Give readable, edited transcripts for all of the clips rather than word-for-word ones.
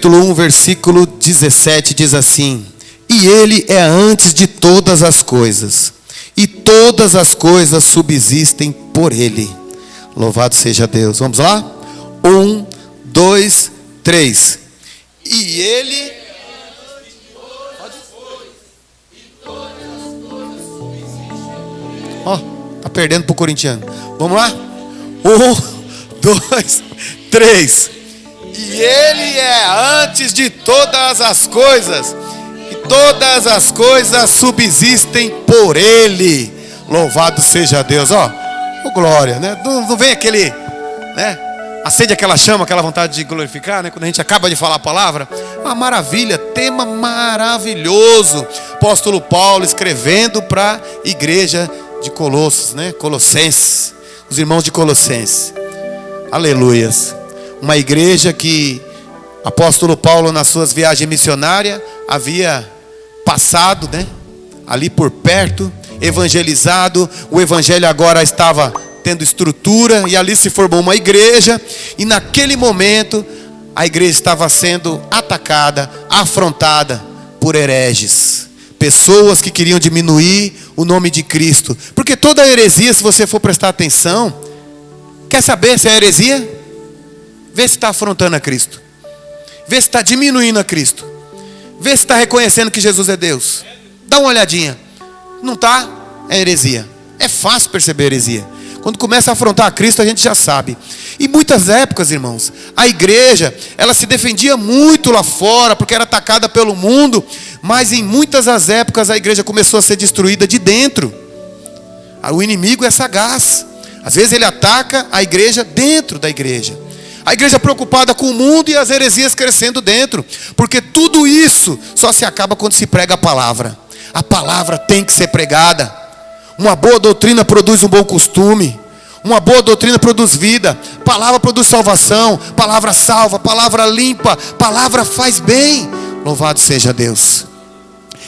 capítulo 1, versículo 17, diz assim: e ele é antes de todas as coisas, e todas as coisas subsistem por ele. Louvado seja Deus. Vamos lá? 1, 2, 3. E ele... Ó, tá perdendo pro corintiano. Vamos lá? 1, 2, 3. E ele é antes de todas as coisas, e todas as coisas subsistem por ele. Louvado seja Deus. Ó, glória, né? Não vem aquele, né? Acende aquela chama, aquela vontade de glorificar, né? Quando a gente acaba de falar a palavra. Uma maravilha, tema maravilhoso. Apóstolo Paulo escrevendo para a igreja de Colossos, né? Colossenses, os irmãos de Colossenses. Aleluias. Uma igreja que apóstolo Paulo, nas suas viagens missionárias, havia passado, né? Ali por perto, evangelizado. O evangelho agora estava tendo estrutura, e ali se formou uma igreja, e naquele momento a igreja estava sendo atacada, afrontada por hereges, pessoas que queriam diminuir o nome de Cristo, porque toda heresia, se você for prestar atenção, quer saber se é heresia? Vê se está afrontando a Cristo, vê se está diminuindo a Cristo, vê se está reconhecendo que Jesus é Deus. Dá uma olhadinha. Não está? É heresia. É fácil perceber heresia. Quando começa a afrontar a Cristo, a gente já sabe. Em muitas épocas, irmãos, a igreja, ela se defendia muito lá fora, porque era atacada pelo mundo. Mas em muitas das épocas, a igreja começou a ser destruída de dentro. O inimigo é sagaz. Às vezes ele ataca a igreja dentro da igreja. A igreja preocupada com o mundo e as heresias crescendo dentro. Porque tudo isso só se acaba quando se prega a palavra. A palavra tem que ser pregada. Uma boa doutrina produz um bom costume. Uma boa doutrina produz vida. Palavra produz salvação. Palavra salva, palavra limpa, palavra faz bem. Louvado seja Deus.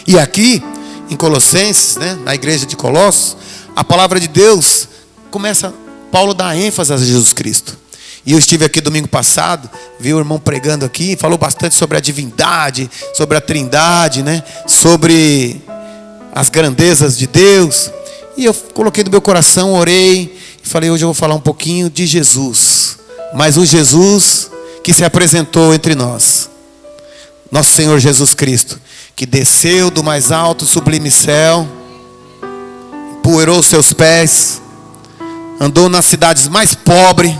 E aqui, em Colossenses, né, na igreja de Colossos, a palavra de Deus começa, Paulo dá ênfase a Jesus Cristo. E eu estive aqui domingo passado, vi o irmão pregando aqui, falou bastante sobre a divindade, sobre a trindade, né, sobre as grandezas de Deus. E eu coloquei no meu coração, orei e falei, hoje eu vou falar um pouquinho de Jesus. Mas o Jesus que se apresentou entre nós. Nosso Senhor Jesus Cristo, que desceu do mais alto sublime céu, empoeirou seus pés, andou nas cidades mais pobres,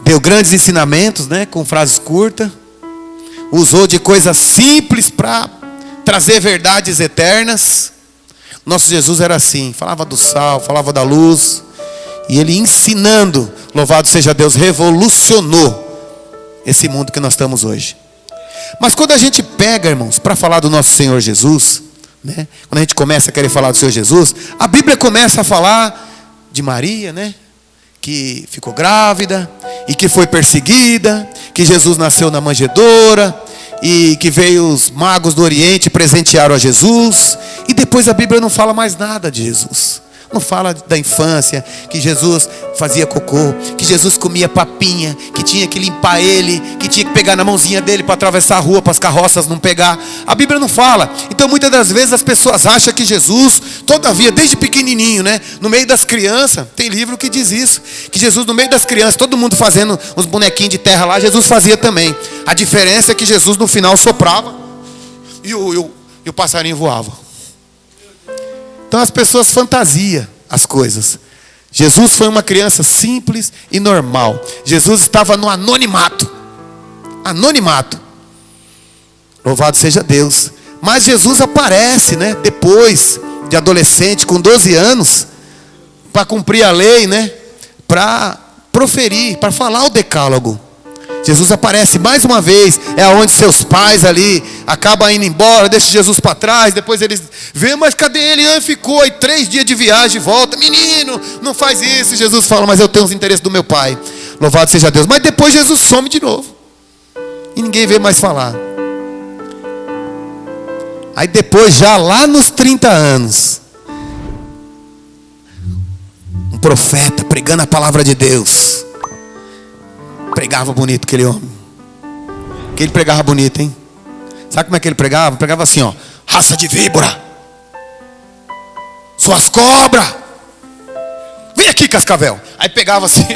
deu grandes ensinamentos, né, com frases curtas, usou de coisas simples para trazer verdades eternas. Nosso Jesus era assim, falava do sal, falava da luz, e ele ensinando, louvado seja Deus, revolucionou esse mundo que nós estamos hoje. Mas quando a gente pega, irmãos, para falar do nosso Senhor Jesus, né, quando a gente começa a querer falar do Senhor Jesus, a Bíblia começa a falar de Maria, né, que ficou grávida e que foi perseguida, que Jesus nasceu na manjedoura, e que veio os magos do Oriente presentearam a Jesus. E depois a Bíblia não fala mais nada de Jesus. Não fala da infância, que Jesus fazia cocô, que Jesus comia papinha, que tinha que limpar ele, que tinha que pegar na mãozinha dele para atravessar a rua, para as carroças não pegar. A Bíblia não fala. Então muitas das vezes as pessoas acham que Jesus, todavia, desde pequenininho, né, no meio das crianças, tem livro que diz isso, que Jesus no meio das crianças, todo mundo fazendo uns bonequinhos de terra lá, Jesus fazia também. A diferença é que Jesus no final soprava e o passarinho voava. Então as pessoas fantasiam as coisas. Jesus foi uma criança simples e normal. Jesus estava no anonimato. Anonimato. Louvado seja Deus. Mas Jesus aparece, né, depois de adolescente, com 12 anos, para cumprir a lei, né, para proferir, para falar o decálogo. Jesus aparece mais uma vez, é onde seus pais ali acabam indo embora, deixa Jesus para trás, depois eles veem, mas cadê ele? Ah, ficou aí 3 dias de viagem, volta, menino, não faz isso. Jesus fala, mas eu tenho os interesses do meu pai. Louvado seja Deus. Mas depois Jesus some de novo, e ninguém vê mais falar. Aí depois, já lá nos 30 anos, um profeta pregando a palavra de Deus. Pregava bonito aquele homem. Que ele pregava bonito, hein? Sabe como é que ele pregava? Pregava assim, ó: raça de víbora, suas cobras, vem aqui, cascavel. Aí pegava assim,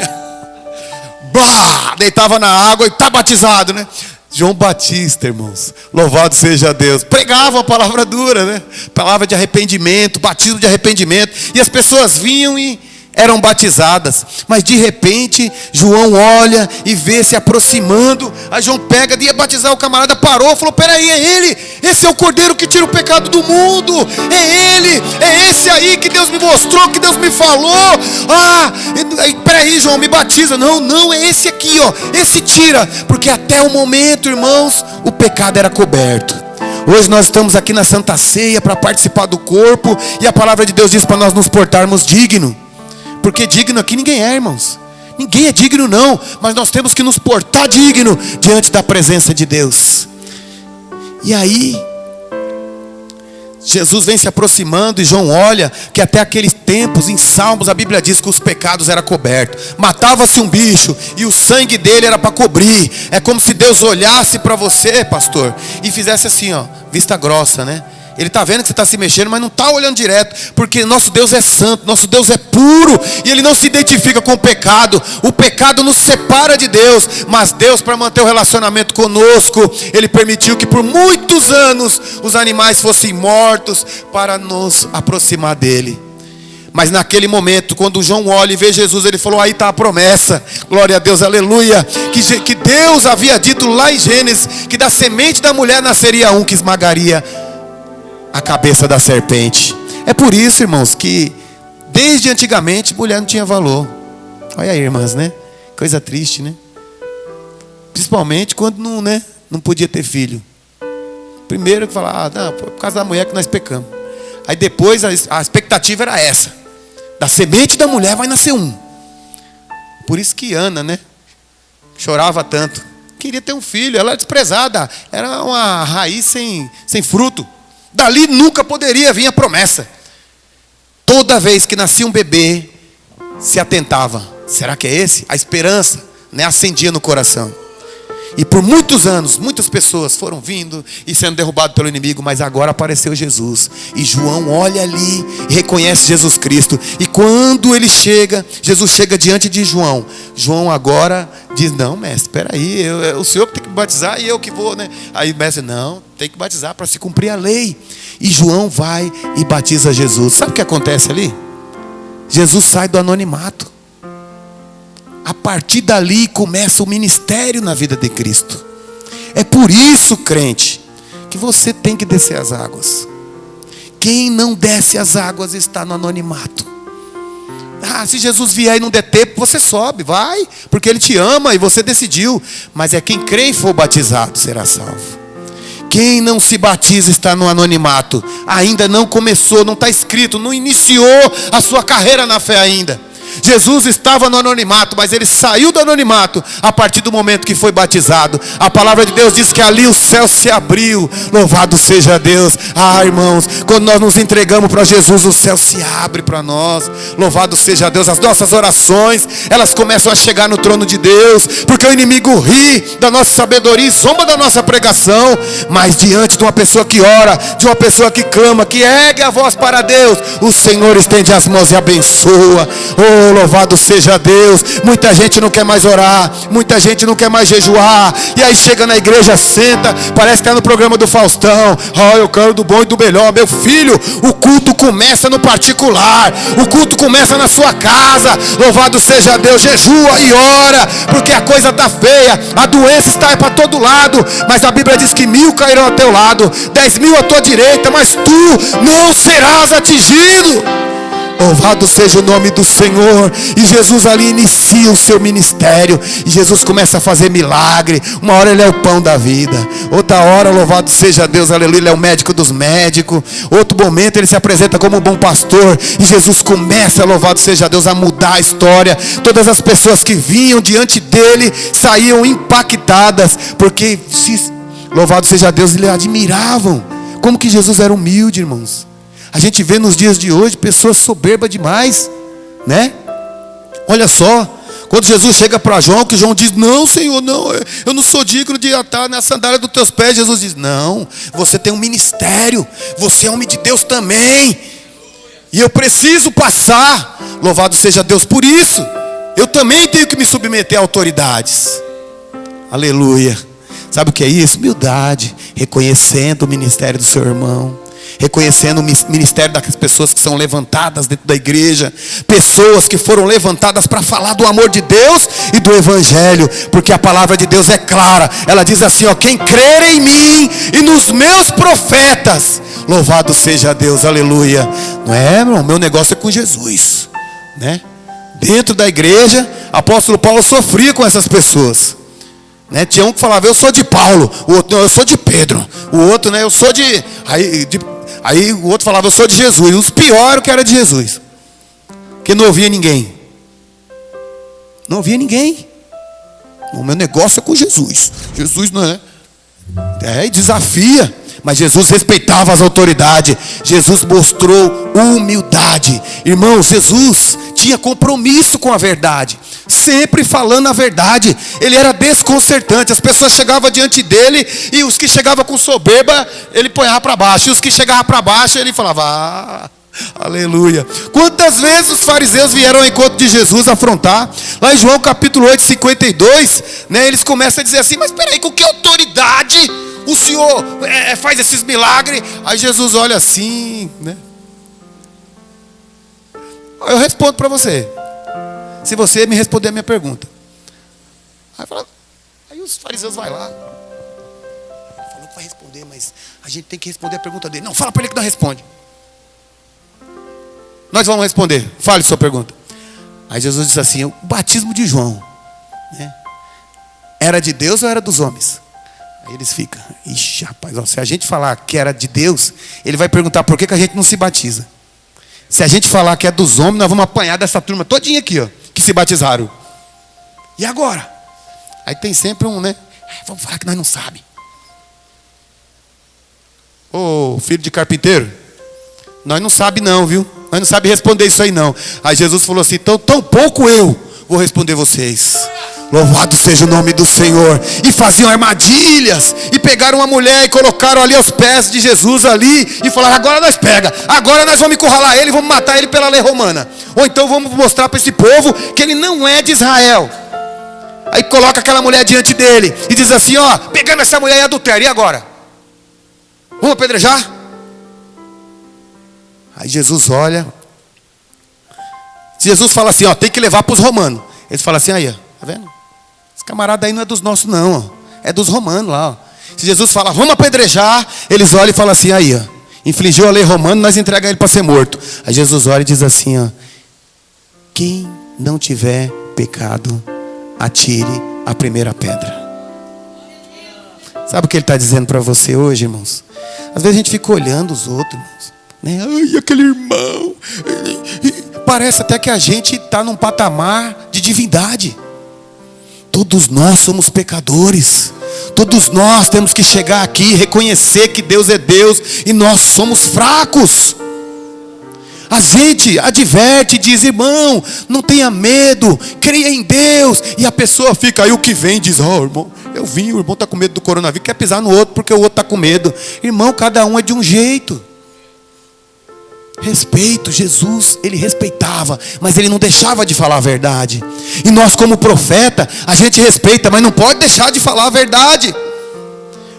bah, deitava na água e tá batizado, né? João Batista, irmãos, louvado seja Deus, pregava a palavra dura, né? Palavra de arrependimento, batismo de arrependimento. E as pessoas vinham e eram batizadas. Mas de repente, João olha e vê se aproximando. Aí João pega, ia batizar o camarada, parou, falou: peraí, é ele, esse é o cordeiro que tira o pecado do mundo. É ele, é esse aí que Deus me mostrou, que Deus me falou. Peraí, João, me batiza. Não, é esse aqui, ó, esse tira. Porque até o momento, irmãos, o pecado era coberto. Hoje nós estamos aqui na Santa Ceia para participar do corpo. E a palavra de Deus diz para nós nos portarmos digno. Porque digno aqui ninguém é, irmãos. Ninguém é digno não. Mas nós temos que nos portar digno diante da presença de Deus. E aí Jesus vem se aproximando e João olha que até aqueles tempos, em Salmos, a Bíblia diz que os pecados eram cobertos. Matava-se um bicho e o sangue dele era para cobrir. É como se Deus olhasse para você, pastor, e fizesse assim, ó, vista grossa, né? Ele está vendo que você está se mexendo, mas não está olhando direto. Porque nosso Deus é santo, nosso Deus é puro. E Ele não se identifica com o pecado. O pecado nos separa de Deus. Mas Deus, para manter o relacionamento conosco, Ele permitiu que por muitos anos os animais fossem mortos para nos aproximar dEle. Mas naquele momento, quando João olha e vê Jesus, ele falou: aí está a promessa, glória a Deus, aleluia. Que Deus havia dito lá em Gênesis, que da semente da mulher nasceria um que esmagaria a cabeça da serpente. É por isso, irmãos, que desde antigamente mulher não tinha valor. Olha aí, irmãs, né? Coisa triste, né? Principalmente quando não podia ter filho. Primeiro que falava: não, por causa da mulher que nós pecamos. Aí depois a expectativa era essa: da semente da mulher vai nascer um. Por isso que Ana, né, chorava tanto. Queria ter um filho, ela era desprezada. Era uma raiz sem fruto. Dali nunca poderia vir a promessa. Toda vez que nascia um bebê, se atentava: será que é esse? A esperança, né, acendia no coração. E por muitos anos, muitas pessoas foram vindo e sendo derrubadas pelo inimigo. Mas agora apareceu Jesus. E João olha ali e reconhece Jesus Cristo. E quando ele chega, Jesus chega diante de João. João agora diz: não, mestre, espera aí, o senhor que tem que batizar e eu que vou, né? Aí o mestre: não, tem que batizar para se cumprir a lei. E João vai e batiza Jesus. Sabe o que acontece ali? Jesus sai do anonimato. A partir dali começa o ministério na vida de Cristo. É por isso, crente, que você tem que descer as águas. Quem não desce as águas está no anonimato. Se Jesus vier e não der tempo, você sobe, vai, porque Ele te ama e você decidiu. Mas é quem crê e for batizado será salvo. Quem não se batiza está no anonimato. Ainda não começou, não está escrito, não iniciou a sua carreira na fé ainda. Jesus estava no anonimato, mas ele saiu do anonimato a partir do momento que foi batizado. A palavra de Deus diz que ali o céu se abriu. Louvado seja Deus. Irmãos, quando nós nos entregamos para Jesus, o céu se abre para nós. Louvado seja Deus. As nossas orações, elas começam a chegar no trono de Deus, porque o inimigo ri da nossa sabedoria e zomba da nossa pregação. Mas diante de uma pessoa que ora, de uma pessoa que clama, que ergue a voz para Deus, o Senhor estende as mãos e abençoa. Louvado seja Deus. Muita gente não quer mais orar, muita gente não quer mais jejuar, e aí chega na igreja, senta, parece que está no programa do Faustão. Eu quero do bom e do melhor. Meu filho, o culto começa no particular, o culto começa na sua casa. Louvado seja Deus. Jejua e ora, porque a coisa está feia, a doença está para todo lado, mas a Bíblia diz que 1000 cairão ao teu lado, 10.000 à tua direita, mas tu não serás atingido. Louvado seja o nome do Senhor. E Jesus ali inicia o seu ministério. E Jesus começa a fazer milagre. Uma hora ele é o pão da vida, outra hora, louvado seja Deus, aleluia, ele é o médico dos médicos. Outro momento ele se apresenta como um bom pastor. E Jesus começa, louvado seja Deus, a mudar a história. Todas as pessoas que vinham diante dele saíam impactadas, porque, louvado seja Deus, eles admiravam como que Jesus era humilde, irmãos. A gente vê nos dias de hoje pessoas soberbas demais, né? Olha só, Quando Jesus chega para João, que João diz, não, Senhor, não, eu não sou digno de atar na sandália dos teus pés. Jesus diz, não, você tem um ministério, você é homem de Deus também, e eu preciso passar. Louvado seja Deus por isso. Eu também tenho que me submeter a autoridades. Aleluia. Sabe o que é isso? Humildade, reconhecendo o ministério do seu irmão, reconhecendo o ministério das pessoas que são levantadas dentro da igreja, pessoas que foram levantadas para falar do amor de Deus e do evangelho, porque a palavra de Deus é clara. Ela diz assim, ó, quem crer em mim e nos meus profetas, louvado seja Deus, aleluia. Não é, irmão, meu negócio é com Jesus, né? Dentro da igreja, apóstolo Paulo sofria com essas pessoas, né? Tinha um que falava, eu sou de Paulo, o outro, não, eu sou de Pedro, o outro, né, eu sou Aí o outro falava, eu sou de Jesus. Os piores que era de Jesus, porque não ouvia ninguém. Não ouvia ninguém. O meu negócio é com Jesus. Jesus não é. E desafia. Mas Jesus respeitava as autoridades. Jesus mostrou humildade. Irmão, Jesus tinha compromisso com a verdade, sempre falando a verdade. Ele era desconcertante. As pessoas chegavam diante dele, e os que chegavam com soberba, ele ponhava para baixo, e os que chegavam para baixo, ele falava, aleluia. Quantas vezes os fariseus vieram ao encontro de Jesus afrontar? Lá em João capítulo 8, 52, né, eles começam a dizer assim, mas peraí, com que autoridade o Senhor faz esses milagres? Aí Jesus olha assim, né? Eu respondo para você, se você me responder a minha pergunta. Aí os fariseus vão lá. Falou que vai responder, mas a gente tem que responder a pergunta dele. Não, fala para ele que não responde. Nós vamos responder. Fale sua pergunta. Aí Jesus disse assim, o batismo de João, né, era de Deus ou era dos homens? Aí eles ficam, ixi, rapaz, ó, se a gente falar que era de Deus, ele vai perguntar por que a gente não se batiza. Se a gente falar que é dos homens, nós vamos apanhar dessa turma todinha aqui, ó, que se batizaram. E agora? Aí tem sempre um, né? Vamos falar que nós não sabemos. Ô, filho de carpinteiro, nós não sabemos não, viu? Nós não sabemos responder isso aí não. Aí Jesus falou assim, então tão pouco eu vou responder vocês. Louvado seja o nome do Senhor. E faziam armadilhas, e pegaram uma mulher e colocaram ali aos pés de Jesus ali, e falaram, agora nós pega, agora nós vamos encurralar ele, vamos matar ele pela lei romana, ou então vamos mostrar para esse povo que ele não é de Israel. Aí coloca aquela mulher diante dele e diz assim, ó, pegando essa mulher em adultério, e agora? Vamos apedrejar? Aí Jesus olha, Jesus fala assim, ó, tem que levar para os romanos. Eles falam assim, aí, ó, tá vendo? Esse camarada aí não é dos nossos não, ó, é dos romanos lá, ó. Se Jesus fala, vamos apedrejar, eles olham e falam assim, aí, ó, infligiu a lei romana, nós entregamos ele para ser morto. Aí Jesus olha e diz assim, ó, quem não tiver pecado, atire a primeira pedra. Sabe o que ele está dizendo para você hoje, irmãos? Às vezes a gente fica olhando os outros, irmãos, né? Ai, aquele irmão, parece até que a gente está num patamar de divindade. Todos nós somos pecadores. Todos nós temos que chegar aqui e reconhecer que Deus é Deus e nós somos fracos. A gente adverte e diz, irmão, não tenha medo, creia em Deus. E a pessoa fica aí, o que vem diz, ó, irmão, eu vim, o irmão está com medo do coronavírus, quer pisar no outro porque o outro está com medo. Irmão, cada um é de um jeito. Respeito, Jesus, ele respeitava, mas ele não deixava de falar a verdade. E nós como profeta, a gente respeita, mas não pode deixar de falar a verdade.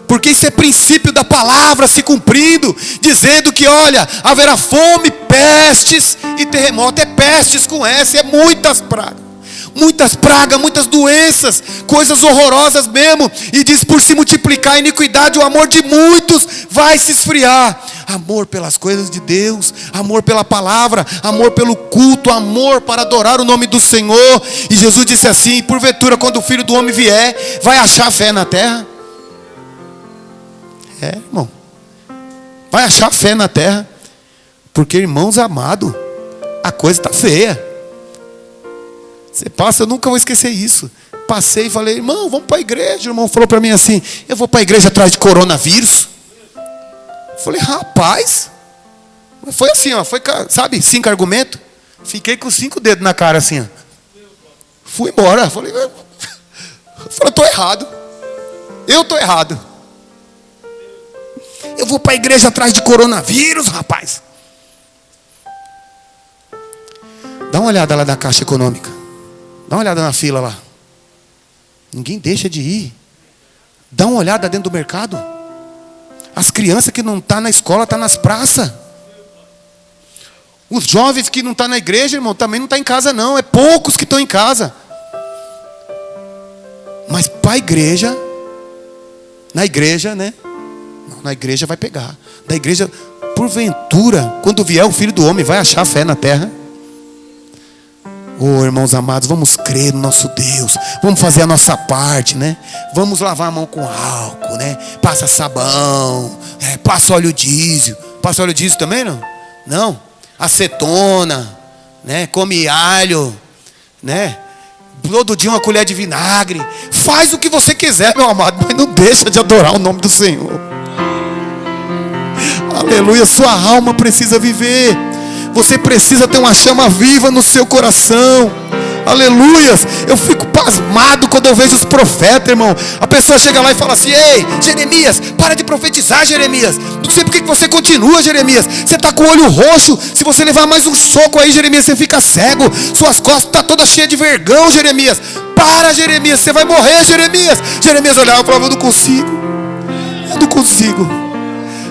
Porque isso é princípio da palavra se cumprindo, dizendo que, olha, haverá fome, pestes e terremoto. É pestes com S, é muitas pragas, muitas doenças, coisas horrorosas mesmo. E diz, por se multiplicar a iniquidade, o amor de muitos vai se esfriar. Amor pelas coisas de Deus, amor pela palavra, amor pelo culto, amor para adorar o nome do Senhor. E Jesus disse assim, porventura quando o Filho do Homem vier, vai achar fé na terra? É, irmão, vai achar fé na terra. Porque, irmãos amados, a coisa está feia. Você passa, eu nunca vou esquecer isso. Passei e falei, irmão, vamos para a igreja. O irmão falou para mim assim, eu vou para a igreja atrás de coronavírus? Eu falei, rapaz, foi assim, ó, foi, sabe, 5 argumentos. Fiquei com 5 dedos na cara assim, ó. Fui embora. Falei, eu estou errado. Eu estou errado. Eu vou para a igreja atrás de coronavírus, rapaz. Dá uma olhada lá na Caixa Econômica. Dá uma olhada na fila lá. Ninguém deixa de ir. Dá uma olhada dentro do mercado. As crianças que não estão na escola, estão nas praças. Os jovens que não estão na igreja, irmão, também não estão em casa não. É poucos que estão em casa. Mas para a igreja, na igreja, né? Não, na igreja vai pegar. Da igreja, porventura, quando vier o Filho do Homem, vai achar fé na terra. Oh, irmãos amados, vamos crer no nosso Deus. Vamos fazer a nossa parte, né? Vamos lavar a mão com álcool, né? Passa sabão, passa óleo diesel. Passa óleo diesel também, não? Não. Acetona, né? Come alho, né? Todo dia uma colher de vinagre. Faz o que você quiser, meu amado, mas não deixa de adorar o nome do Senhor. Aleluia, sua alma precisa viver. Você precisa ter uma chama viva no seu coração. Aleluias. Eu fico pasmado quando eu vejo os profetas, irmão. A pessoa chega lá e fala assim: ei, Jeremias, para de profetizar, Jeremias. Não sei por que você continua, Jeremias. Você está com o olho roxo. Se você levar mais um soco aí, Jeremias, você fica cego. Suas costas estão todas cheias de vergão, Jeremias. Para, Jeremias, você vai morrer, Jeremias. Jeremias olhava e falava: eu não consigo. Eu não consigo.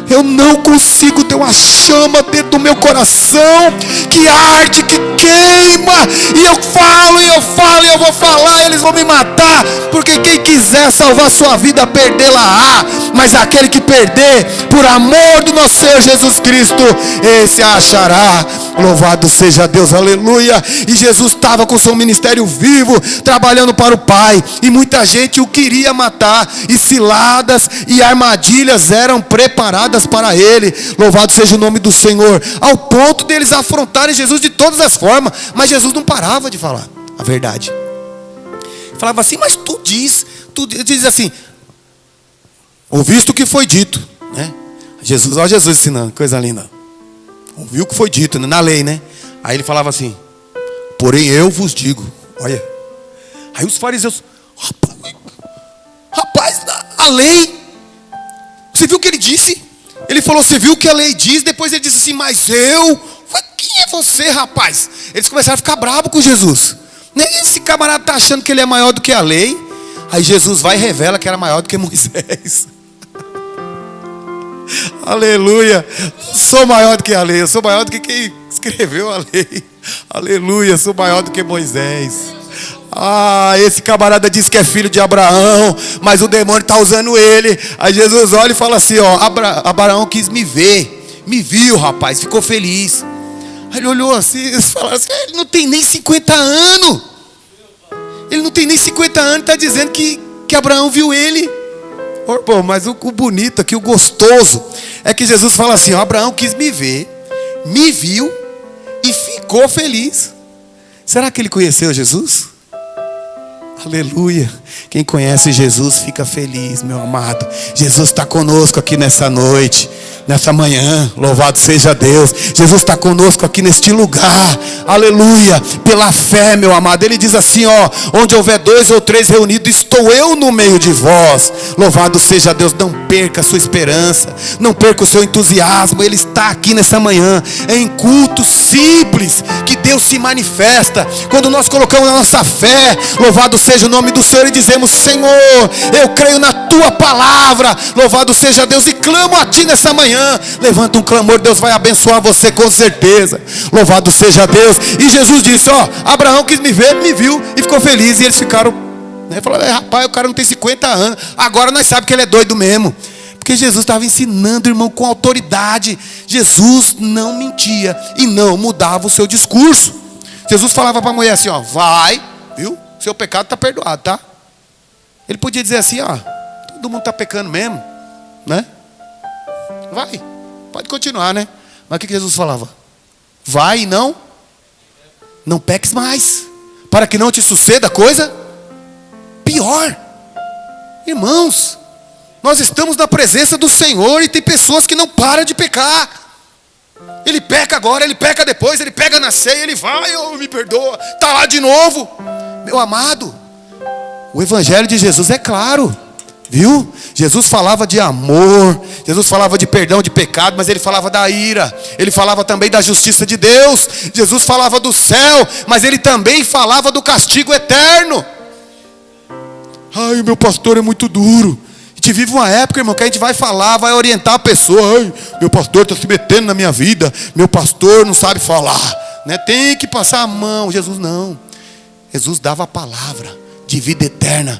Eu não consigo ter uma chama dentro do meu coração que arde, que queima. E eu falo, e eu falo, e eu vou falar, e eles vão me matar. Porque quem quiser salvar sua vida, perdê-la-á. Mas aquele que perder, por amor do nosso Senhor Jesus Cristo, esse a achará. Louvado seja Deus, aleluia. E Jesus estava com seu ministério vivo, trabalhando para o Pai. E muita gente o queria matar. E ciladas e armadilhas eram preparadas para ele. Louvado seja o nome do Senhor. Ao ponto deles afrontarem Jesus de todas as formas. Mas Jesus não parava de falar a verdade. Falava assim: mas tu diz assim: ouviste o que foi dito, né? Jesus, olha Jesus ensinando, coisa linda. Ouviu o que foi dito, né? Na lei, né? Aí ele falava assim: porém eu vos digo. Olha. Aí os fariseus: rapaz, a lei. Você viu o que ele disse? Ele falou: você viu o que a lei diz? Depois ele disse assim: mas eu. Quem é você, rapaz? Eles começaram a ficar bravos com Jesus. Nem esse camarada está achando que ele é maior do que a lei. Aí Jesus vai e revela que era maior do que Moisés. Aleluia. Sou maior do que a lei. Eu sou maior do que quem escreveu a lei. Aleluia. Sou maior do que Moisés. Esse camarada disse que é filho de Abraão, mas o demônio está usando ele. Aí Jesus olha e fala assim: Abraão quis me ver. Me viu, rapaz, ficou feliz. Aí ele olhou assim e falou assim: ele não tem nem 50 anos. Ele não tem nem 50 anos e está dizendo que Abraão viu ele. Pô, mas o bonito aqui, o gostoso, é que Jesus fala assim: Abraão quis me ver, me viu e ficou feliz. Será que ele conheceu Jesus? Aleluia. Quem conhece Jesus fica feliz, meu amado. Jesus está conosco aqui nessa noite, nessa manhã. Louvado seja Deus. Jesus está conosco aqui neste lugar. Aleluia. Pela fé, meu amado. Ele diz assim: onde houver 2 ou 3 reunidos, estou eu no meio de vós. Louvado seja Deus. Não perca a sua esperança, não perca o seu entusiasmo. Ele está aqui nessa manhã. É em culto simples que Deus se manifesta. Quando nós colocamos a nossa fé, louvado seja o nome do Senhor, e dizemos: Senhor, eu creio na tua palavra. Louvado seja Deus. E clamo a ti nessa manhã. Levanta um clamor, Deus vai abençoar você com certeza. Louvado seja Deus. E Jesus disse: Abraão quis me ver, me viu e ficou feliz. E eles ficaram, né? Falaram: rapaz, o cara não tem 50 anos. Agora nós sabemos que ele é doido mesmo. Porque Jesus estava ensinando, irmão, com autoridade. Jesus não mentia e não mudava o seu discurso. Jesus falava para a mulher assim: vai, viu? Seu pecado está perdoado, tá? Ele podia dizer assim: todo mundo está pecando mesmo, né? Vai, pode continuar, né? Mas o que Jesus falava? Vai e não peques mais, para que não te suceda coisa pior. Irmãos, nós estamos na presença do Senhor e tem pessoas que não param de pecar. Ele peca agora, ele peca depois, ele pega na ceia, ele vai: me perdoa, está lá de novo. Meu amado, o evangelho de Jesus é claro, viu? Jesus falava de amor, Jesus falava de perdão de pecado, mas ele falava da ira, ele falava também da justiça de Deus. Jesus falava do céu, mas ele também falava do castigo eterno. Ai, meu pastor é muito duro. A gente vive uma época, irmão, que a gente vai falar, vai orientar a pessoa. Ai, meu pastor está se metendo na minha vida, meu pastor não sabe falar, né? Tem que passar a mão. Jesus não. Jesus dava a palavra de vida eterna.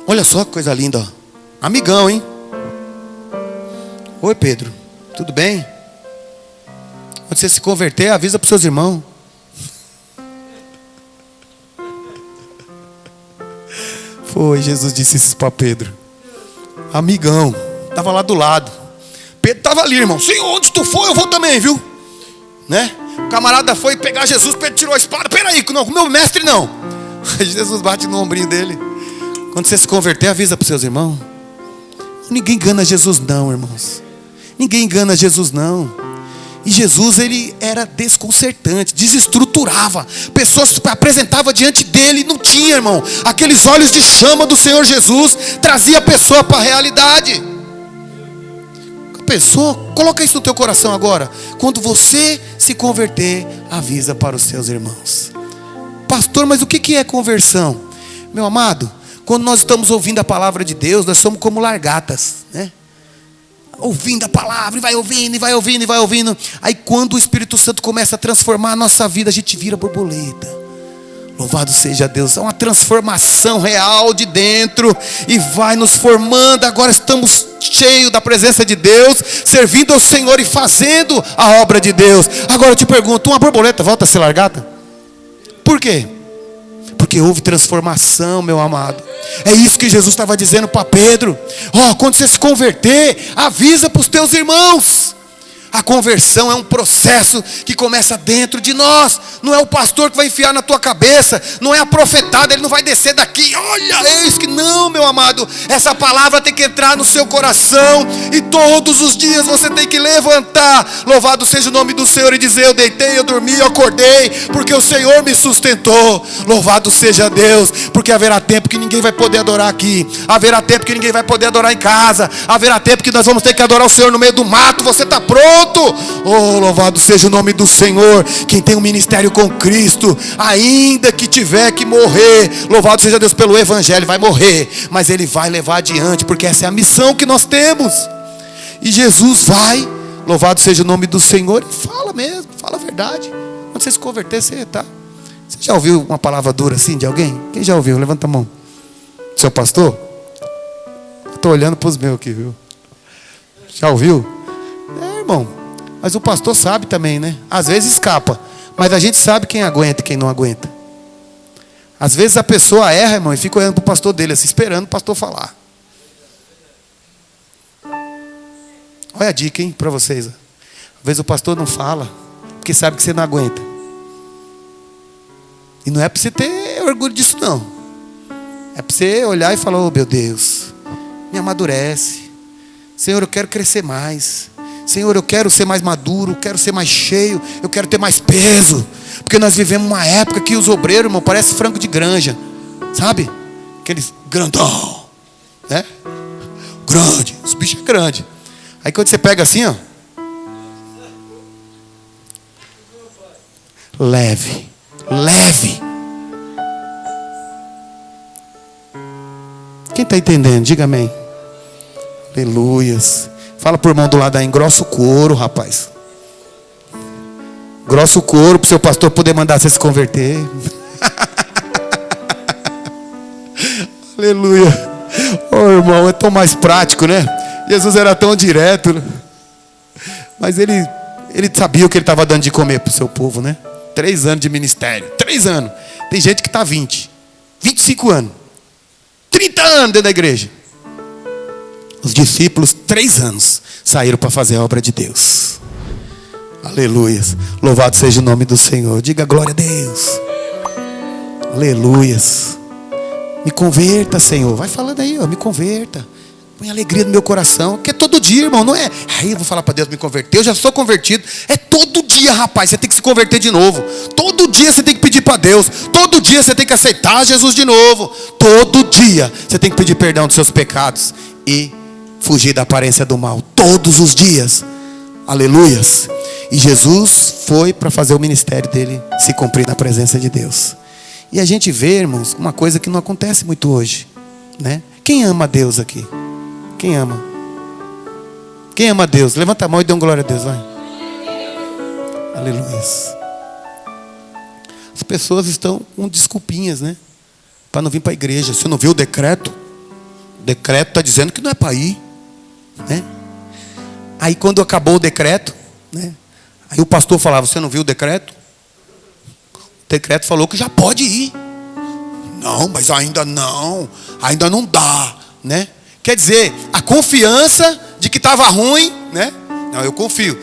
Olha só que coisa linda, ó. Amigão, hein? Oi, Pedro, tudo bem? Quando você se converter, avisa para os seus irmãos. Foi, Jesus disse isso para Pedro. Amigão, estava lá do lado. Pedro estava ali, irmão. Sim, onde tu for, eu vou também, viu? Né? O camarada foi pegar Jesus, Pedro tirou a espada. Peraí, não, com o meu mestre não. Jesus bate no ombrinho dele. Quando você se converter, avisa para os seus irmãos. Ninguém engana Jesus não, irmãos. Ninguém engana Jesus não. E Jesus, ele era desconcertante, desestruturava. Pessoas se apresentavam diante dele, não tinha, irmão. Aqueles olhos de chama do Senhor Jesus trazia a pessoa para a realidade. A pessoa, coloca isso no teu coração agora. Quando você se converter, avisa para os seus irmãos. Pastor, mas o que é conversão? Meu amado, quando nós estamos ouvindo a palavra de Deus, nós somos como largatas, né? Ouvindo a palavra, e vai ouvindo, e vai ouvindo, e vai ouvindo. Aí quando o Espírito Santo começa a transformar a nossa vida, a gente vira borboleta. Louvado seja Deus. É uma transformação real de dentro, e vai nos formando. Agora estamos cheios da presença de Deus, servindo ao Senhor e fazendo a obra de Deus. Agora eu te pergunto, uma borboleta volta a ser largada? Por quê? Porque houve transformação, meu amado. É isso que Jesus estava dizendo para Pedro. Quando você se converter, avisa para os teus irmãos. A conversão é um processo que começa dentro de nós. Não é o pastor que vai enfiar na tua cabeça. Não é a profetada, ele não vai descer daqui. Olha, eis que não, meu amado. Essa palavra tem que entrar no seu coração. E todos os dias você tem que levantar. Louvado seja o nome do Senhor e dizer: eu deitei, eu dormi, eu acordei, porque o Senhor me sustentou. Louvado seja Deus. Porque haverá tempo que ninguém vai poder adorar aqui. Haverá tempo que ninguém vai poder adorar em casa. Haverá tempo que nós vamos ter que adorar o Senhor no meio do mato. Você está pronto? Louvado seja o nome do Senhor. Quem tem um ministério com Cristo, ainda que tiver que morrer, louvado seja Deus pelo evangelho, vai morrer, mas ele vai levar adiante, porque essa é a missão que nós temos. E Jesus vai, louvado seja o nome do Senhor, e fala mesmo, fala a verdade. Quando você se converter, você já ouviu uma palavra dura assim de alguém? Quem já ouviu? Levanta a mão. Seu pastor? Estou olhando para os meus aqui, viu? Já ouviu? Irmão, mas o pastor sabe também, né? Às vezes escapa, mas a gente sabe quem aguenta e quem não aguenta. Às vezes a pessoa erra, irmão, e fica olhando para o pastor dele, assim, esperando o pastor falar. Olha a dica, hein, para vocês. Às vezes o pastor não fala, porque sabe que você não aguenta. E não é para você ter orgulho disso, não. É para você olhar e falar: oh, meu Deus, me amadurece. Senhor, eu quero crescer mais. Senhor, eu quero ser mais maduro, eu quero ser mais cheio, eu quero ter mais peso. Porque nós vivemos uma época que os obreiros, irmão, parecem frango de granja. Sabe? Aqueles grandão, né? Grande, os bichos é grande. Aí quando você pega assim, ó, leve. Quem está entendendo? Diga amém. Aleluias. Fala por irmão do lado aí, engrossa o couro, rapaz. Engrossa o couro para o seu pastor poder mandar você se converter. Aleluia. Irmão, é tão mais prático, né? Jesus era tão direto, né? Mas ele sabia o que ele estava dando de comer para o seu povo, né? 3 anos de ministério. 3 anos. Tem gente que está 20, 25 anos, 30 anos dentro da igreja. Os discípulos, 3 anos, saíram para fazer a obra de Deus. Aleluias. Louvado seja o nome do Senhor. Diga glória a Deus. Aleluias. Me converta, Senhor. Vai falando aí, ó, me converta. Põe alegria no meu coração. Que é todo dia, irmão. Não é, aí eu vou falar para Deus me converter. Eu já sou convertido. É todo dia. dia, rapaz, você tem que se converter de novo. Todo dia você tem que pedir para Deus. Todo dia você tem que aceitar Jesus de novo. Todo dia você tem que pedir perdão dos seus pecados e fugir da aparência do mal. Todos os dias. Aleluias. E Jesus foi para fazer o ministério dele se cumprir na presença de Deus. E a gente vê, irmãos, uma coisa que não acontece muito hoje, né? Quem ama a Deus aqui? Quem ama? Quem ama a Deus? Levanta a mão e dê um glória a Deus, vai. Aleluia. As pessoas estão com desculpinhas, né? Para não vir para a igreja. Você não viu o decreto? O decreto está dizendo que não é para ir, né? Aí quando acabou o decreto, né? Aí o pastor falava, você não viu o decreto? O decreto falou que já pode ir. Não, mas ainda não dá, né? Quer dizer, a confiança de que estava ruim, né? Não, eu confio.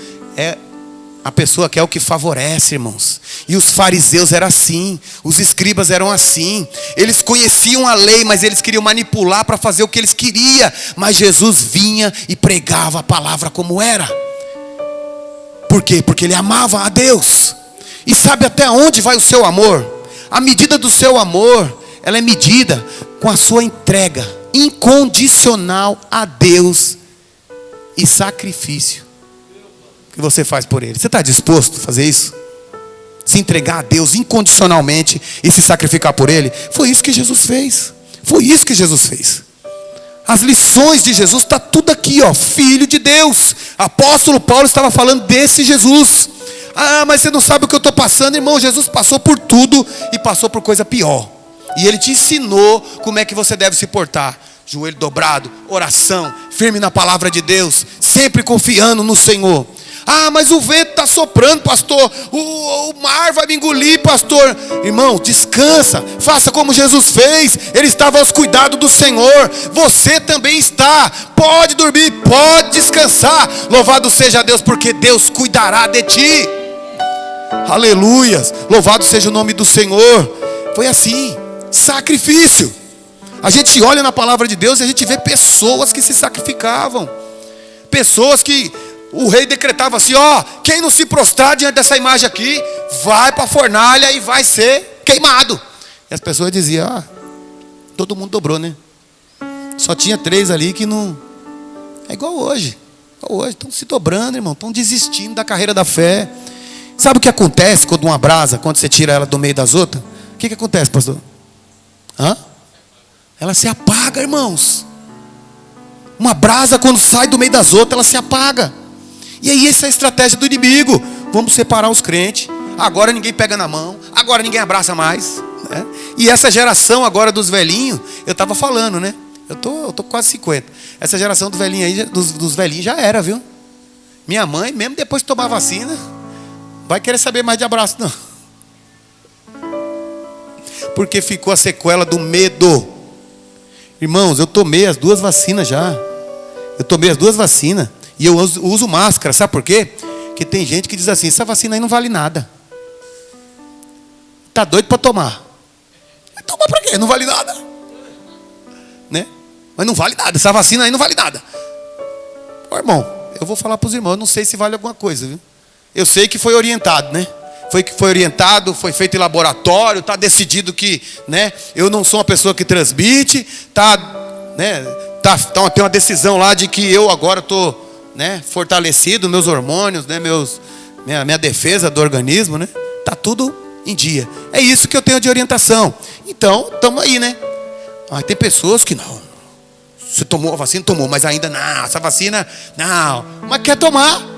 A pessoa quer o que favorece, irmãos. E os fariseus eram assim, os escribas eram assim. Eles conheciam a lei, mas eles queriam manipular para fazer o que eles queriam. Mas Jesus vinha e pregava a palavra como era. Por quê? Porque ele amava a Deus. E sabe até onde vai o seu amor? A medida do seu amor, ela é medida com a sua entrega incondicional a Deus e sacrifício que você faz por Ele. Você está disposto a fazer isso? Se entregar a Deus incondicionalmente e se sacrificar por Ele? Foi isso que Jesus fez. Foi isso que Jesus fez. As lições de Jesus está tudo aqui, ó. Filho de Deus. Apóstolo Paulo estava falando desse Jesus. Ah, mas você não sabe o que eu estou passando, irmão. Jesus passou por tudo e passou por coisa pior. E Ele te ensinou como é que você deve se portar. Joelho dobrado, oração, firme na palavra de Deus, sempre confiando no Senhor. Ah, mas o vento está soprando, pastor. O mar vai me engolir, pastor. Irmão, descansa. Faça como Jesus fez. Ele estava aos cuidados do Senhor. Você também está. Pode dormir, pode descansar. Louvado seja Deus, porque Deus cuidará de ti. Aleluias. Louvado seja o nome do Senhor. Foi assim. Sacrifício. A gente olha na palavra de Deus e a gente vê pessoas que se sacrificavam. Pessoas que o rei decretava assim, ó, quem não se prostrar diante dessa imagem aqui, vai para a fornalha e vai ser queimado. E as pessoas diziam, ah, todo mundo dobrou, né? Só tinha 3 ali que não... É igual hoje. Estão se dobrando, irmão. Estão desistindo da carreira da fé. Sabe o que acontece quando uma brasa, quando você tira ela do meio das outras? O que acontece, pastor? Ela se apaga, irmãos. Uma brasa, quando sai do meio das outras, ela se apaga. E aí essa é a estratégia do inimigo. Vamos separar os crentes. Agora ninguém pega na mão. Agora ninguém abraça mais, né? E essa geração agora dos velhinhos, eu estava falando, né? Eu tô quase 50. Essa geração do velhinho aí, dos velhinhos já era, viu? Minha mãe, mesmo depois de tomar vacina, vai querer saber mais de abraço, não. Porque ficou a sequela do medo. Irmãos, eu tomei as 2 vacinas já. Eu tomei as 2 vacinas. E eu uso máscara, sabe por quê? Porque tem gente que diz assim, essa vacina aí não vale nada. Tá doido para tomar. Tomar para quê? Não vale nada, né? Mas não vale nada, essa vacina aí não vale nada. Ô, irmão, eu vou falar para os irmãos, eu não sei se vale alguma coisa, viu? Eu sei que foi orientado, né? Foi orientado, foi feito em laboratório, está decidido que, né, eu não sou uma pessoa que transmite, tem uma decisão lá de que eu agora estou, né, fortalecido, meus hormônios, né, minha defesa do organismo, né, está tudo em dia. É isso que eu tenho de orientação. Então, estamos aí, né? Tem pessoas que não. Você tomou a vacina? Tomou, mas ainda não. Essa vacina, não. Mas quer tomar.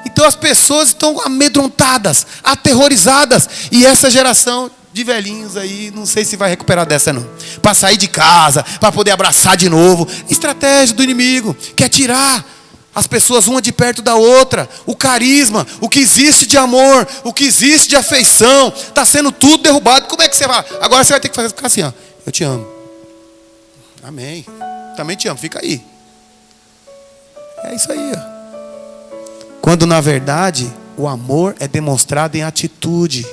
Então as pessoas estão amedrontadas, aterrorizadas. E essa geração de velhinhos aí, não sei se vai recuperar dessa não. Para sair de casa, para poder abraçar de novo. Estratégia do inimigo. Quer tirar as pessoas uma de perto da outra. O carisma, o que existe de amor, o que existe de afeição. Está sendo tudo derrubado. Como é que você vai? Agora você vai ter que ficar assim, ó. Eu te amo. Amém. Também te amo, fica aí. É isso aí, ó. Quando na verdade o amor é demonstrado em atitude,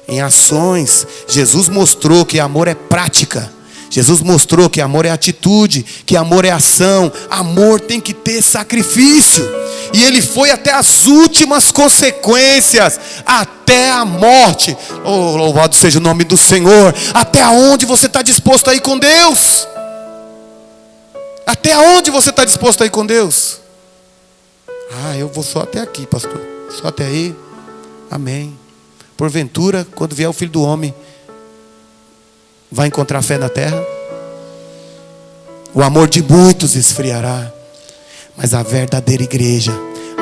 em ações. Jesus mostrou que amor é prática. Jesus mostrou que amor é atitude, que amor é ação. Amor tem que ter sacrifício. E ele foi até as últimas consequências, até a morte. Oh, louvado seja o nome do Senhor. Até onde você está disposto a ir com Deus? Até onde você está disposto a ir com Deus? Ah, eu vou só até aqui, pastor. Só até aí. Amém. Porventura, quando vier o Filho do Homem, vai encontrar fé na terra? O amor de muitos esfriará, mas a verdadeira igreja,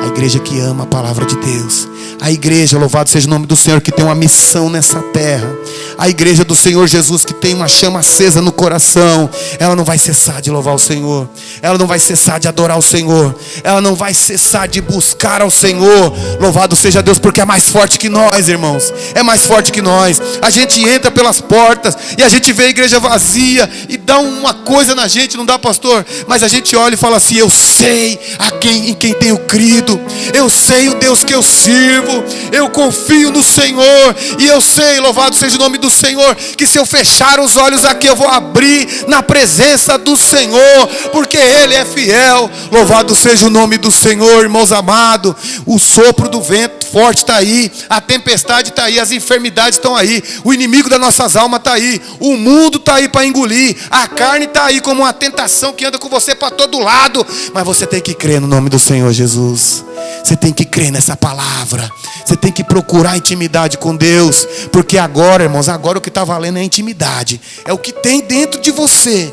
a igreja que ama a palavra de Deus, a igreja, louvado seja o nome do Senhor, que tem uma missão nessa terra, a igreja do Senhor Jesus, que tem uma chama acesa no coração, ela não vai cessar de louvar o Senhor, ela não vai cessar de adorar o Senhor, ela não vai cessar de buscar ao Senhor. Louvado seja Deus, porque é mais forte que nós, irmãos, é mais forte que nós. A gente entra pelas portas e a gente vê a igreja vazia e dá uma coisa na gente, não dá, pastor? Mas a gente olha e fala assim: eu sei em quem tenho crido, eu sei o Deus que eu sirvo, eu confio no Senhor, e eu sei, louvado seja o nome do Senhor, que se eu fechar os olhos aqui, eu vou abrir na presença do Senhor, porque Ele é fiel. Louvado seja o nome do Senhor, irmãos amados. O sopro do vento forte está aí, a tempestade está aí, as enfermidades estão aí, o inimigo das nossas almas está aí, o mundo está aí para engolir, a carne está aí como uma tentação que anda com você para todo lado, mas você tem que crer no nome do Senhor Jesus. Você tem que crer nessa palavra. Você tem que procurar intimidade com Deus, porque agora, irmãos, agora o que está valendo é intimidade, é o que tem dentro de você.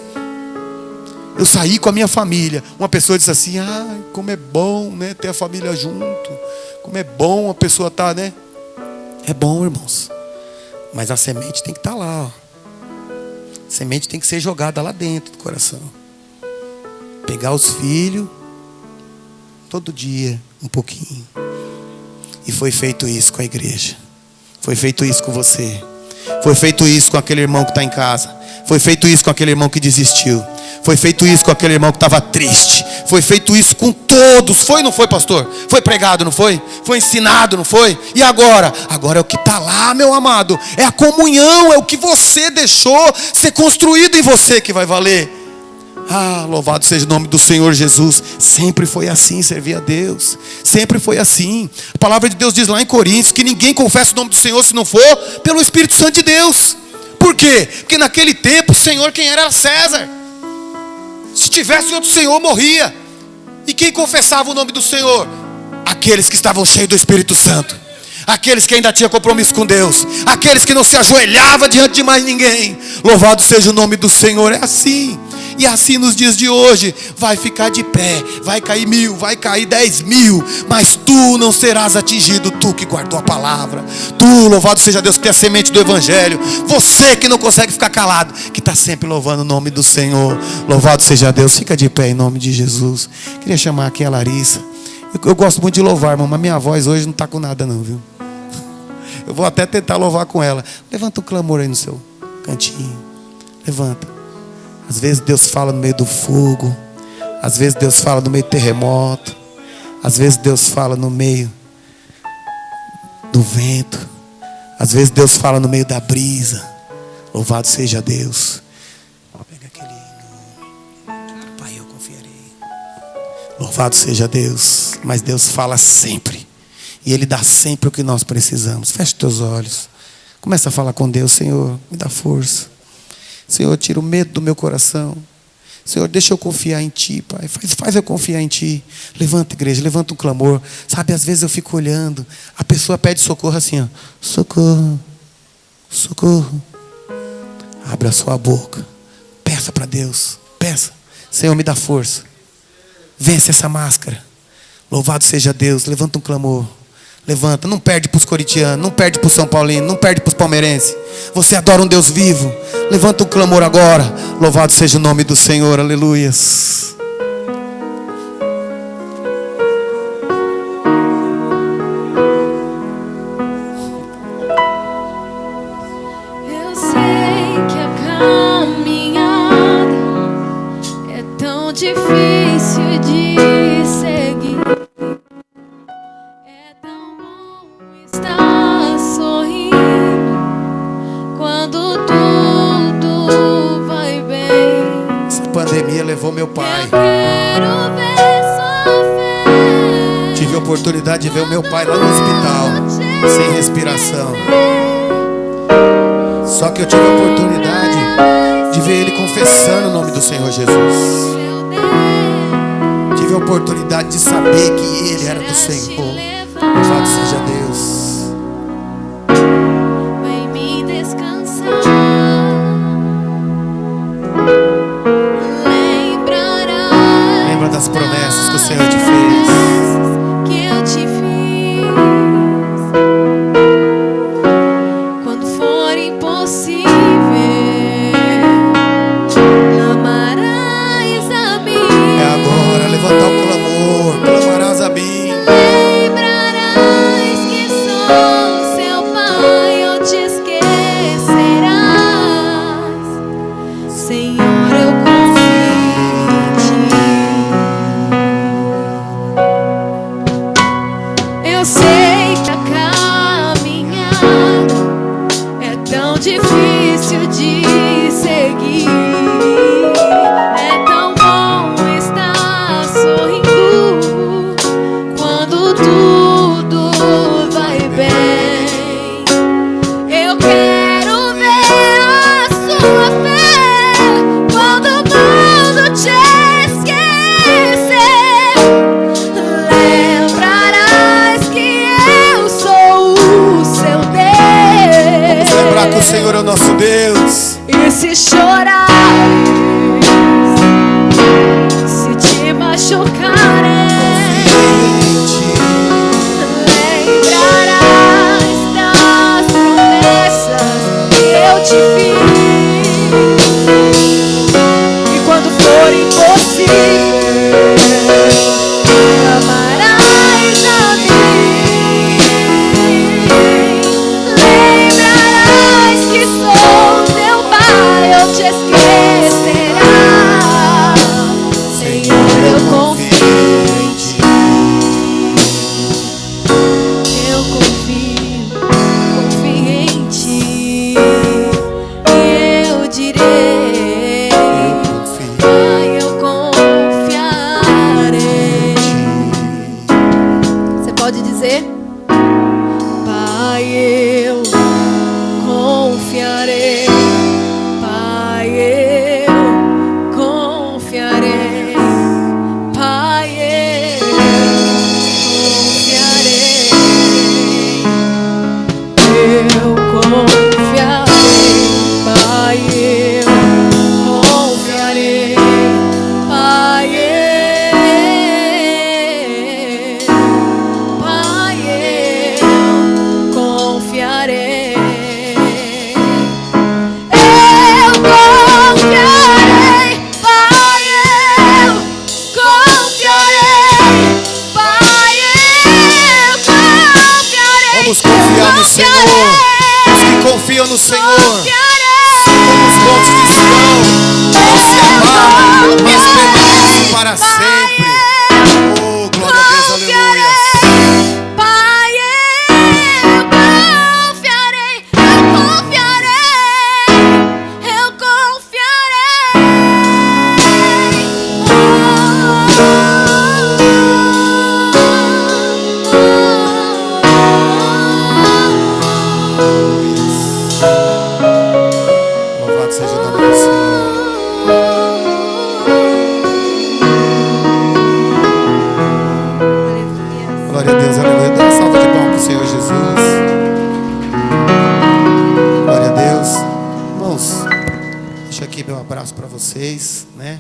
Eu saí com a minha família, uma pessoa disse assim: ai, como é bom, né, ter a família junto, como é bom a pessoa estar, né? É bom, irmãos, mas a semente tem que estar lá, ó. A semente tem que ser jogada lá dentro do coração. Pegar os filhos todo dia, um pouquinho. E foi feito isso com a igreja. Foi feito isso com você. Foi feito isso com aquele irmão que está em casa. Foi feito isso com aquele irmão que desistiu. Foi feito isso com aquele irmão que estava triste. Foi feito isso com todos. Foi ou não foi, pastor? Foi pregado, não foi? Foi ensinado, não foi? E agora? Agora é o que está lá, meu amado. É a comunhão, é o que você deixou ser construído em você que vai valer. Ah, louvado seja o nome do Senhor Jesus. Sempre foi assim, servir a Deus. Sempre foi assim. A palavra de Deus diz lá em Coríntios que ninguém confessa o nome do Senhor se não for pelo Espírito Santo de Deus. Por quê? Porque naquele tempo o Senhor quem era César. Se tivesse outro Senhor, morria. E quem confessava o nome do Senhor? Aqueles que estavam cheios do Espírito Santo. Aqueles que ainda tinham compromisso com Deus. Aqueles que não se ajoelhavam diante de mais ninguém. Louvado seja o nome do Senhor. É assim. E assim nos dias de hoje, vai ficar de pé, vai cair 1000, vai cair 10.000, mas tu não serás atingido, tu que guardou a palavra, tu, louvado seja Deus, que tem a semente do Evangelho, você que não consegue ficar calado, que está sempre louvando o nome do Senhor, louvado seja Deus. Fica de pé em nome de Jesus. Queria chamar aqui a Larissa. Eu gosto muito de louvar, irmão, mas minha voz hoje não está com nada não, viu? Eu vou até tentar louvar com ela. Levanta um clamor aí no seu cantinho, levanta. Às vezes Deus fala no meio do fogo. Às vezes Deus fala no meio do terremoto. Às vezes Deus fala no meio do vento. Às vezes Deus fala no meio da brisa. Louvado seja Deus. Pega aquele hino. Pai, eu confiarei. Louvado seja Deus. Mas Deus fala sempre. E Ele dá sempre o que nós precisamos. Feche teus olhos. Começa a falar com Deus. Senhor, me dá força. Senhor, tira o medo do meu coração. Senhor, deixa eu confiar em Ti, Pai. Faz eu confiar em Ti. Levanta, igreja, levanta um clamor. Sabe, às vezes eu fico olhando. A pessoa pede socorro assim, ó. Socorro, socorro. Abra a sua boca. Peça para Deus. Peça. Senhor, me dá força. Vence essa máscara. Louvado seja Deus. Levanta um clamor. Levanta, não perde para os corintianos, não perde para os São Paulinos, não perde para os palmeirenses. Você adora um Deus vivo. Levanta um clamor agora. Louvado seja o nome do Senhor, aleluias. Eu sei que a caminhada é tão difícil de seguir. Pandemia levou meu pai. Eu quero ver sua fé. a oportunidade de ver o meu pai lá no hospital, sem respiração. Só que eu tive a oportunidade de ver ele confessando o nome do Senhor Jesus. Tive a oportunidade de saber que ele era do Senhor. Louvado seja Deus. Vem me descansar. Lembra das promessas que o Senhor te fez. Que eu te fiz. Quando for impossível, clamarás a mim. É agora, levantar o clamor, clamarás a mim. Lembrarás que sou seu pai, ou te esquecerás. Senhor, eu confio em ti. Eu sei que a caminhada é tão difícil de seguir. É tão bom estar sorrindo quando tudo vai bem. Eu quero ver a sua fé quando o mundo te esquecer. Lembrarás que eu sou o seu Deus. Lembrar que o Senhor é o nosso Deus. E se chorar, se te machucarem, lembrarás das promessas que eu te fiz. E quando for impossível, clamarás a mim. Lembrarás que sou teu pai, eu te esquecerás. Senhor, eu confio em ti. Eu confio em ti. E eu direi, Pai, eu confiarei. Você pode dizer? Pai, eu confiarei. Pai, eu confiarei. Pai, eu confiarei. Eu confiarei. Pai, eu confiarei. Pai, eu confiarei. Eu confiarei, Pai, eu confiarei. Pai, eu confiarei. Vamos confiar no Senhor. Os que confiam no Senhor como os bons cristãos vão se amar, mas permanecem para sempre. Oh, glória a Deus, aleluia. Pai, eu confiarei, eu confiarei. Louvado seja o nome do Senhor. Glória a Deus, aleluia. Dá uma salva de palmas para o Senhor Jesus. Glória a Deus. Irmãos, deixa aqui meu abraço para vocês, né?